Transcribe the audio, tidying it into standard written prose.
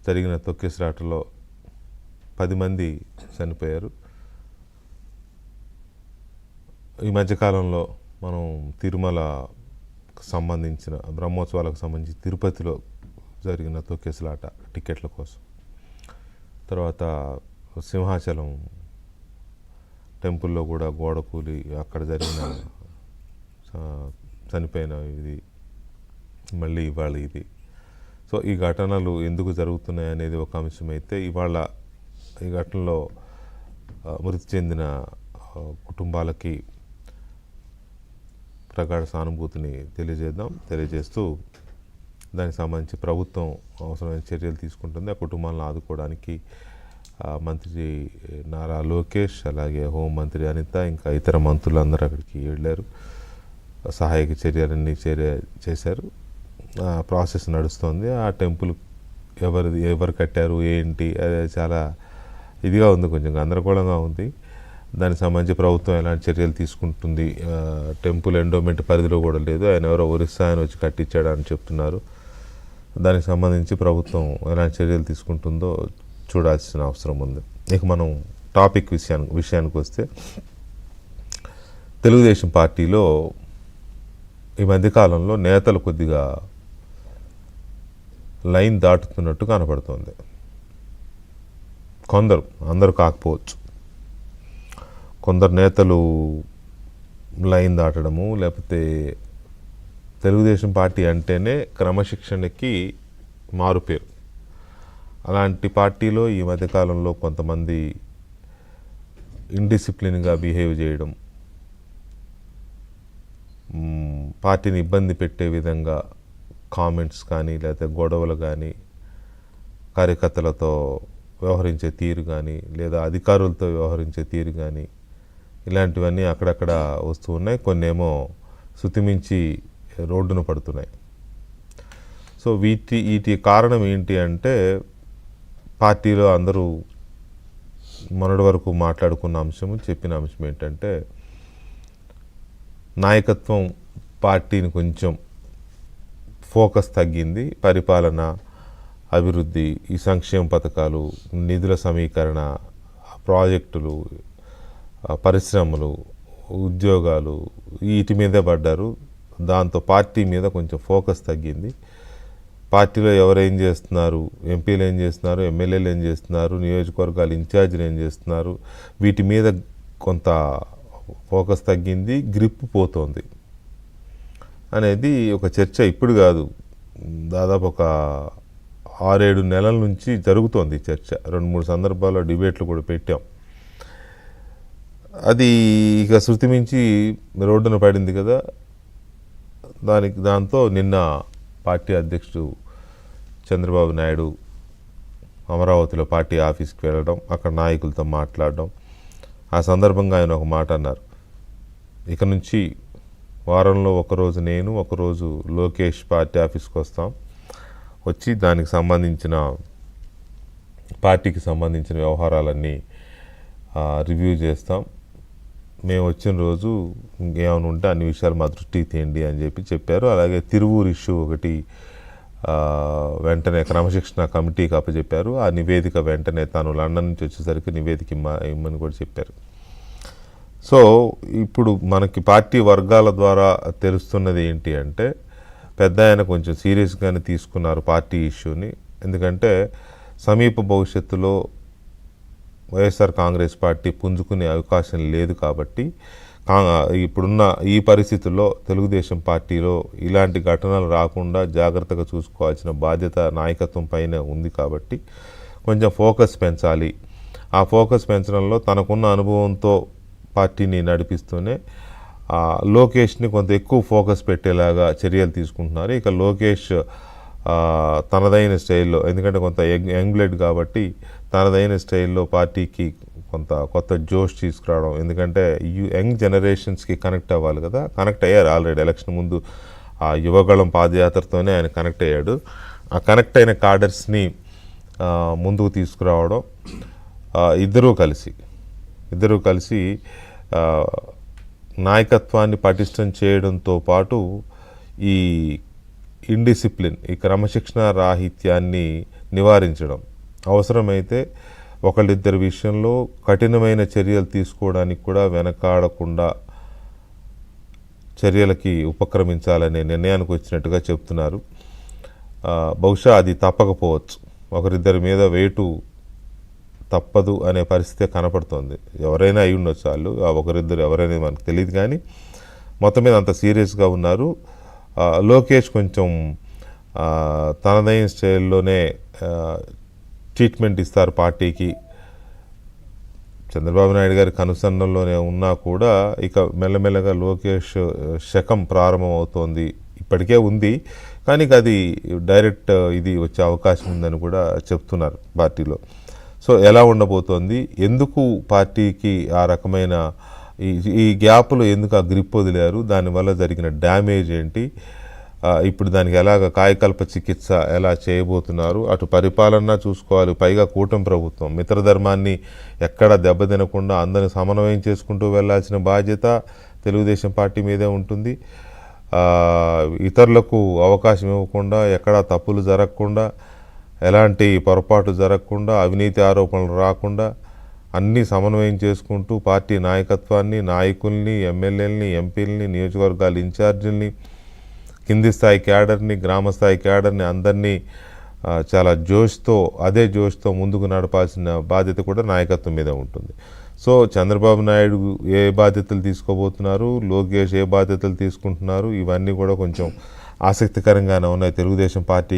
జరిగిన తొక్కిసలాటలో 10 మంది చనిపోయారు. ఈ మధ్యకాలంలో మనం తిరుమలకు సంబంధించిన బ్రహ్మోత్సవాలకు సంబంధించి తిరుపతిలో జరిగిన తొక్కిసలాట టికెట్ల కోసం, తర్వాత సింహాచలం టెంపుల్లో కూడా గోడ కూలి అక్కడ జరిగిన చనిపోయిన ఇది, మళ్ళీ ఇవాళ ఇది. సో ఈ ఘటనలు ఎందుకు జరుగుతున్నాయి అనేది ఒక అంశం అయితే, ఇవాళ ఈ ఘటనలో మృతి చెందిన కుటుంబాలకి ప్రగాఢ సానుభూతిని తెలియజేస్తూ దానికి సంబంధించి ప్రభుత్వం అవసరమైన చర్యలు తీసుకుంటుంది. ఆ కుటుంబాలను ఆదుకోవడానికి మంత్రి నారా లోకేష్, అలాగే హోంమంత్రి అనిత, ఇంకా ఇతర మంత్రులు అందరూ అక్కడికి వెళ్ళారు. సహాయక చర్యలన్నీ చేశారు. ప్రాసెస్ నడుస్తుంది. ఆ టెంపుల్ ఎవరు కట్టారు ఏంటి అది చాలా ఇదిగా ఉంది, కొంచెం గందరగోళంగా ఉంది. దానికి సంబంధించి ప్రభుత్వం ఎలాంటి చర్యలు తీసుకుంటుంది, టెంపుల్ ఎండోమెంట్ పరిధిలో కూడా లేదు, ఆయన ఎవరో ఒరిస్సా ఆయన వచ్చి కట్టించాడని చెప్తున్నారు. దానికి సంబంధించి ప్రభుత్వం ఎలాంటి చర్యలు తీసుకుంటుందో చూడాల్సిన అవసరం ఉంది. ఇక మనం టాపిక్ విషయానికి వస్తే, తెలుగుదేశం పార్టీలో ఈ మధ్యకాలంలో నేతలు కొద్దిగా లైన్ దాటుతున్నట్టు కనపడుతోంది. కొందరు, అందరూ కాకపోవచ్చు, కొందరు నేతలు లైన్ దాటడము, లేకపోతే తెలుగుదేశం పార్టీ అంటేనే క్రమశిక్షణకి మారుపేరు. అలాంటి పార్టీలో ఈ మధ్యకాలంలో కొంతమంది ఇండిసిప్లిన్గా బిహేవ్ చేయడం, పార్టీని ఇబ్బంది పెట్టే విధంగా కామెంట్స్ కానీ, లేకపోతే గొడవలు కానీ, కార్యకర్తలతో వ్యవహరించే తీరు కానీ, లేదా అధికారులతో వ్యవహరించే తీరు కానీ, ఇలాంటివన్నీ అక్కడక్కడ వస్తూ ఉన్నాయి. కొన్నేమో శృతిమించి రోడ్డున పడుతున్నాయి. సో వీటి కారణం ఏంటి అంటే, పార్టీలో అందరూ మొన్నటి వరకు మాట్లాడుకున్న అంశము, చెప్పిన అంశం ఏంటంటే, నాయకత్వం పార్టీని కొంచెం ఫోకస్ తగ్గింది. పరిపాలన, అభివృద్ధి, ఈ సంక్షేమ పథకాలు, నిధుల సమీకరణ, ప్రాజెక్టులు, పరిశ్రమలు, ఉద్యోగాలు, వీటి మీదే పడ్డారు. దాంతో పార్టీ మీద కొంచెం ఫోకస్ తగ్గింది. పార్టీలో ఎవరు ఏం చేస్తున్నారు, ఎంపీలు ఏం చేస్తున్నారు, ఎమ్మెల్యేలు ఏం చేస్తున్నారు, నియోజకవర్గాలు ఇన్ఛార్జీలు ఏం చేస్తున్నారు, వీటి మీద కొంత ఫోకస్ తగ్గింది, గ్రిప్ పోతోంది అనేది ఒక చర్చ. ఇప్పుడు కాదు, దాదాపు ఒక 6-7 నెలల నుంచి జరుగుతోంది చర్చ. 2-3 సందర్భాల్లో డిబేట్లు కూడా పెట్టాం. అది ఇక శృతిమించి రోడ్డున పడింది కదా. దాంతో నిన్న పార్టీ అధ్యక్షుడు చంద్రబాబు నాయుడు అమరావతిలో పార్టీ ఆఫీస్కి వెళ్ళడం, అక్కడ నాయకులతో మాట్లాడడం. ఆ సందర్భంగా ఆయన ఒక మాట అన్నారు, ఇక నుంచి వారంలో ఒకరోజు నేను, ఒకరోజు లోకేష్ పార్టీ ఆఫీస్కి వచ్చి దానికి సంబంధించిన, పార్టీకి సంబంధించిన వ్యవహారాలన్నీ రివ్యూ చేస్తాం. మేము వచ్చిన రోజు ఇంకేమైనా ఉంటే అన్ని విషయాలు మా దృష్టికి తేండి అని చెప్పారు. అలాగే తిరువూరు ఇష్యూ ఒకటి వెంటనే క్రమశిక్షణ కమిటీకి అప్పచెప్పారు. ఆ నివేదిక వెంటనే తాను లండన్ నుంచి వచ్చేసరికి నివేదిక ఇమ్మని కూడా చెప్పారు. సో ఇప్పుడు మనకి పార్టీ వర్గాల ద్వారా తెలుస్తున్నది ఏంటి అంటే, పెద్ద ఆయన కొంచెం సీరియస్గానే తీసుకున్నారు పార్టీ ఇష్యూని. ఎందుకంటే సమీప భవిష్యత్తులో వైఎస్ఆర్ కాంగ్రెస్ పార్టీ పుంజుకునే అవకాశం లేదు కాబట్టి, ఇప్పుడున్న ఈ పరిస్థితుల్లో తెలుగుదేశం పార్టీలో ఇలాంటి ఘటనలు రాకుండా జాగ్రత్తగా చూసుకోవాల్సిన బాధ్యత నాయకత్వం పైన ఉంది కాబట్టి కొంచెం ఫోకస్ పెంచాలి. ఆ ఫోకస్ పెంచడంలో తనకున్న అనుభవంతో పార్టీని నడిపిస్తూనే లోకేష్ని కొంత ఎక్కువ ఫోకస్ పెట్టేలాగా చర్యలు తీసుకుంటున్నారు. ఇక లోకేష్ తనదైన స్టైల్లో, ఎందుకంటే కొంత యంగ్ బ్లడ్ కాబట్టి తనదైన స్టైల్లో పార్టీకి కొంత కొత్త జోష్ తీసుకురావడం. ఎందుకంటే యంగ్ జనరేషన్స్కి కనెక్ట్ అవ్వాలి కదా. కనెక్ట్ అయ్యారు ఆల్రెడీ ఎలక్షన్ ముందు. ఆ యువగళం పాదయాత్రతోనే ఆయన కనెక్ట్ అయ్యాడు. ఆ కనెక్ట్ అయిన కార్డర్స్ని ముందుకు తీసుకురావడం, ఇద్దరూ కలిసి నాయకత్వాన్ని పటిష్టం చేయడంతో పాటు ఈ ఇండిసిప్లిన్, ఈ క్రమశిక్షణ రాహిత్యాన్ని నివారించడం, అవసరమైతే ఒకళ్ళిద్దరి విషయంలో కఠినమైన చర్యలు తీసుకోవడానికి కూడా వెనకాడకుండా చర్యలకి ఉపక్రమించాలనే నిర్ణయానికి వచ్చినట్టుగా చెప్తున్నారు. బహుశా అది తప్పకపోవచ్చు, ఒకరిద్దరి మీద వేటు తప్పదు అనే పరిస్థితే కనపడుతోంది. ఎవరైనా అయి ఉండొచ్చు, వాళ్ళు ఒకరిద్దరు ఎవరైనా మనకు తెలియదు, కానీ మొత్తం మీద అంత సీరియస్గా ఉన్నారు. లోకేష్ కొంచెం తనదైన స్టైల్లోనే ట్రీట్మెంట్ ఇస్తారు పార్టీకి. చంద్రబాబు నాయుడు గారి కనుసన్నల్లోనే ఉన్నా కూడా ఇక మెల్లమెల్లగా లోకేష్ శకం ప్రారంభమవుతోంది. ఇప్పటికే ఉంది, కానీ అది డైరెక్ట్ ఇది వచ్చే అవకాశం ఉందని కూడా చెప్తున్నారు పార్టీలో. సో ఎలా ఉండబోతోంది, ఎందుకు పార్టీకి ఆ రకమైన ఈ గ్యాప్లో ఎందుకు ఆ గ్రిప్ వదిలారు, దానివల్ల జరిగిన డ్యామేజ్ ఏంటి, ఇప్పుడు దానికి ఎలాగ కాయకల్ప చికిత్స ఎలా చేయబోతున్నారు, అటు పరిపాలన చూసుకోవాలి, పైగా కూటమి ప్రభుత్వం మిత్రధర్మాన్ని ఎక్కడ దెబ్బతినకుండా అందరిని సమన్వయం చేసుకుంటూ వెళ్లాల్సిన బాధ్యత తెలుగుదేశం పార్టీ మీదే ఉంటుంది. ఇతరులకు అవకాశం ఇవ్వకుండా, ఎక్కడా తప్పులు జరగకుండా, ఎలాంటి పొరపాటు జరగకుండా, అవినీతి ఆరోపణలు రాకుండా అన్నీ సమన్వయం చేసుకుంటూ పార్టీ నాయకత్వాన్ని, నాయకుల్ని, ఎమ్మెల్యేలని, ఎంపీలని, నియోజకవర్గాల ఇన్ఛార్జీలని, కింది స్థాయి క్యాడర్ని, గ్రామ స్థాయి క్యాడర్ని అందరినీ చాలా అదే జోష్తో ముందుకు నడపాల్సిన బాధ్యత కూడా నాయకత్వం మీద ఉంటుంది. సో చంద్రబాబు నాయుడు ఏ బాధ్యతలు తీసుకోబోతున్నారు, లోకేష్ ఏ బాధ్యతలు తీసుకుంటున్నారు, ఇవన్నీ కూడా కొంచెం ఆసక్తికరంగానే ఉన్నాయి తెలుగుదేశం పార్టీ